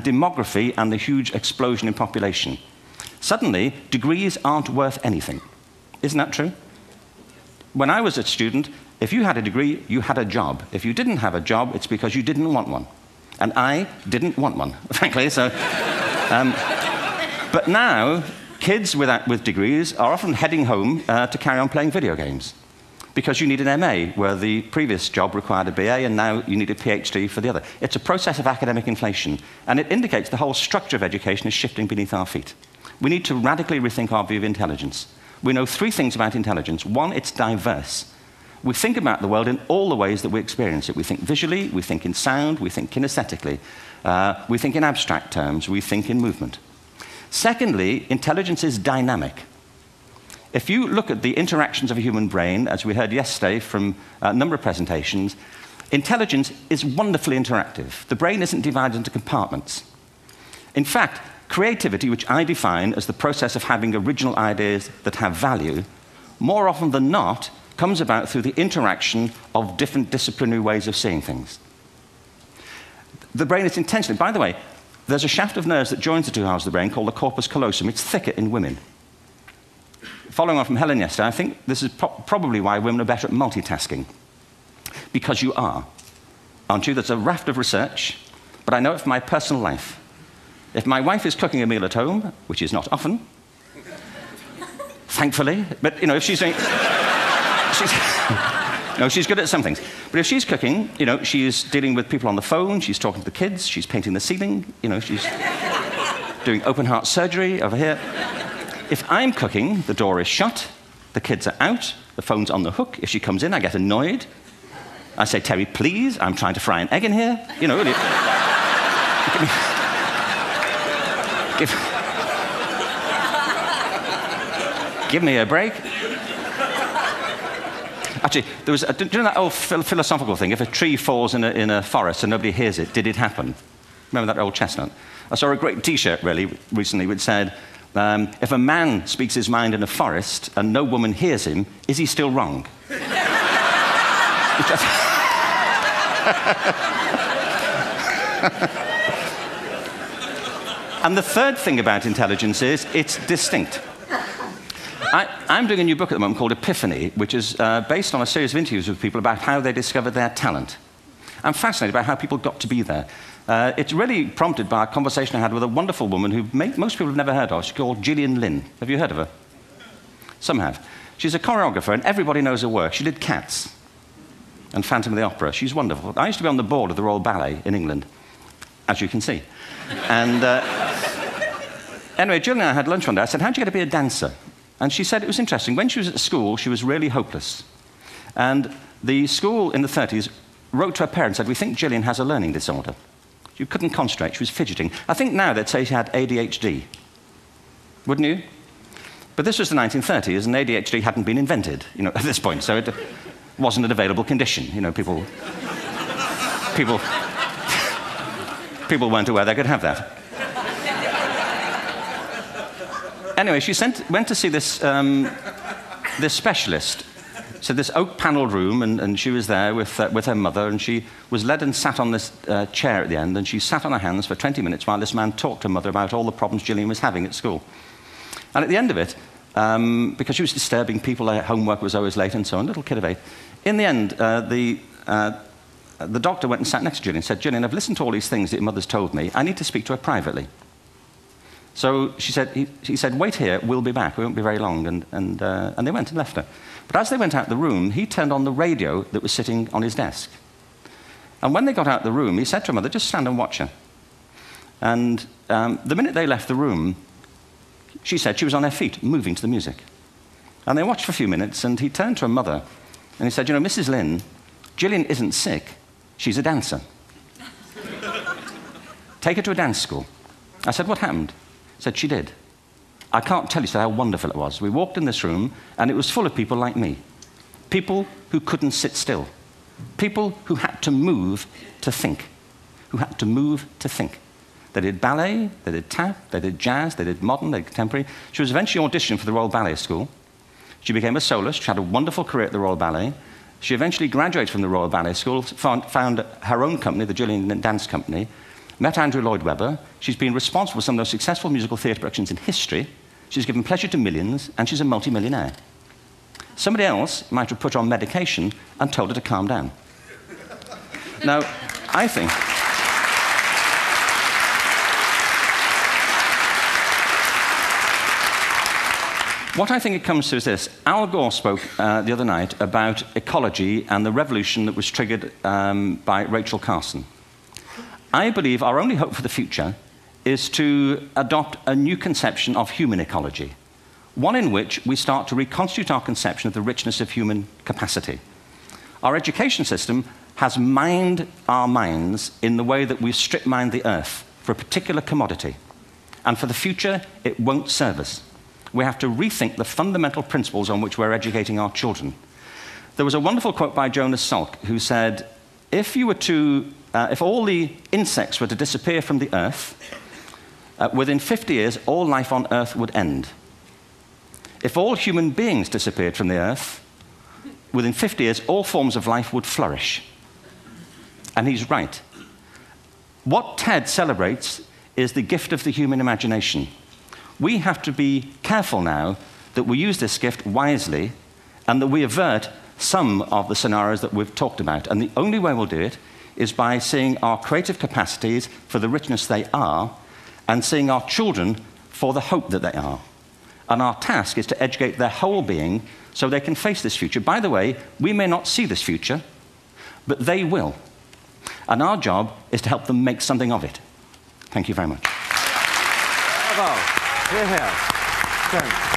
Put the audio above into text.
demography and the huge explosion in population. Suddenly, degrees aren't worth anything. Isn't that true? When I was a student, if you had a degree, you had a job. If you didn't have a job, it's because you didn't want one. And I didn't want one, frankly. So, but now, kids with degrees are often heading home to carry on playing video games because you need an MA, where the previous job required a BA, and now you need a PhD for the other. It's a process of academic inflation, and it indicates the whole structure of education is shifting beneath our feet. We need to radically rethink our view of intelligence. We know three things about intelligence. One, it's diverse. We think about the world in all the ways that we experience it. We think visually, we think in sound, we think kinesthetically, we think in abstract terms, we think in movement. Secondly, intelligence is dynamic. If you look at the interactions of a human brain, as we heard yesterday from a number of presentations, intelligence is wonderfully interactive. The brain isn't divided into compartments. In fact, creativity, which I define as the process of having original ideas that have value, more often than not, comes about through the interaction of different disciplinary ways of seeing things. The brain is intentionally, by the way, there's a shaft of nerves that joins the two halves of the brain called the corpus callosum. It's thicker in women. Following on from Helen yesterday, I think this is probably why women are better at multitasking. Because you are, aren't you? There's a raft of research, but I know it from my personal life. If my wife is cooking a meal at home, which is not often, thankfully, but you know, if she's doing... No, she's good at some things. But if she's cooking, you know, she's dealing with people on the phone, she's talking to the kids, she's painting the ceiling, you know, she's doing open heart surgery over here. If I'm cooking, the door is shut, the kids are out, the phone's on the hook. If she comes in, I get annoyed. I say, Terry, please, I'm trying to fry an egg in here. You know, give me a break. Actually, there was, do you know that old philosophical thing? If a tree falls in a forest and nobody hears it, did it happen? Remember that old chestnut? I saw a great T-shirt, really, recently, which said, if a man speaks his mind in a forest and no woman hears him, is he still wrong? And the third thing about intelligence is it's distinct. I'm doing a new book at the moment called Epiphany, which is based on a series of interviews with people about how they discovered their talent. I'm fascinated by how people got to be there. It's really prompted by a conversation I had with a wonderful woman who most people have never heard of. She's called Gillian Lynn. Have you heard of her? Some have. She's a choreographer, and everybody knows her work. She did Cats and Phantom of the Opera. She's wonderful. I used to be on the board of the Royal Ballet in England, as you can see. And anyway, Gillian and I had lunch one day. I said, how'd you get to be a dancer? And she said it was interesting. When she was at school, she was really hopeless. And the school in the 30s wrote to her parents and said, we think Gillian has a learning disorder. She couldn't concentrate, she was fidgeting. I think now they'd say she had ADHD. Wouldn't you? But this was the 1930s, and ADHD hadn't been invented, you know, at this point, so it wasn't an available condition. You know, people weren't aware they could have that. Anyway, she went to see this specialist. So this oak-panelled room, and she was there with her mother, and she was led and sat on this chair at the end, and she sat on her hands for 20 minutes while this man talked to her mother about all the problems Gillian was having at school. And at the end of it, because she was disturbing people, her homework was always late and so on, little kid of 8, in the end, the doctor went and sat next to Gillian and said, Gillian, I've listened to all these things that your mother's told me. I need to speak to her privately. So he said, wait here, we'll be back. We won't be very long. And they went and left her. But as they went out the room, he turned on the radio that was sitting on his desk. And when they got out the room, he said to her mother, just stand and watch her. And the minute they left the room, she said she was on her feet, moving to the music. And they watched for a few minutes, and he turned to her mother, and he said, you know, Mrs. Lynn, Gillian isn't sick. She's a dancer. Take her to a dance school. I said, what happened? Said she did. I can't tell you how wonderful it was. We walked in this room, and it was full of people like me. People who couldn't sit still. People who had to move to think. Who had to move to think. They did ballet, they did tap, they did jazz, they did modern, they did contemporary. She was eventually auditioned for the Royal Ballet School. She became a soloist. She had a wonderful career at the Royal Ballet. She eventually graduated from the Royal Ballet School, found her own company, the Gillian Dance Company, met Andrew Lloyd Webber. She's been responsible for some of the most successful musical theatre productions in history. She's given pleasure to millions, and she's a multimillionaire. Somebody else might have put her on medication and told her to calm down. Now, I think... What I think it comes to is this. Al Gore spoke the other night about ecology and the revolution that was triggered by Rachel Carson. I believe our only hope for the future is to adopt a new conception of human ecology, one in which we start to reconstitute our conception of the richness of human capacity. Our education system has mined our minds in the way that we've strip-mined the earth for a particular commodity, and for the future, it won't serve us. We have to rethink the fundamental principles on which we're educating our children. There was a wonderful quote by Jonas Salk, who said, if all the insects were to disappear from the earth, within 50 years, all life on earth would end. If all human beings disappeared from the earth, within 50 years, all forms of life would flourish. And he's right. What TED celebrates is the gift of the human imagination. We have to be careful now that we use this gift wisely and that we avert some of the scenarios that we've talked about. And the only way we'll do it is by seeing our creative capacities for the richness they are and seeing our children for the hope that they are. And our task is to educate their whole being so they can face this future. By the way, we may not see this future, but they will. And our job is to help them make something of it. Thank you very much. Bravo. Hierher. Schön.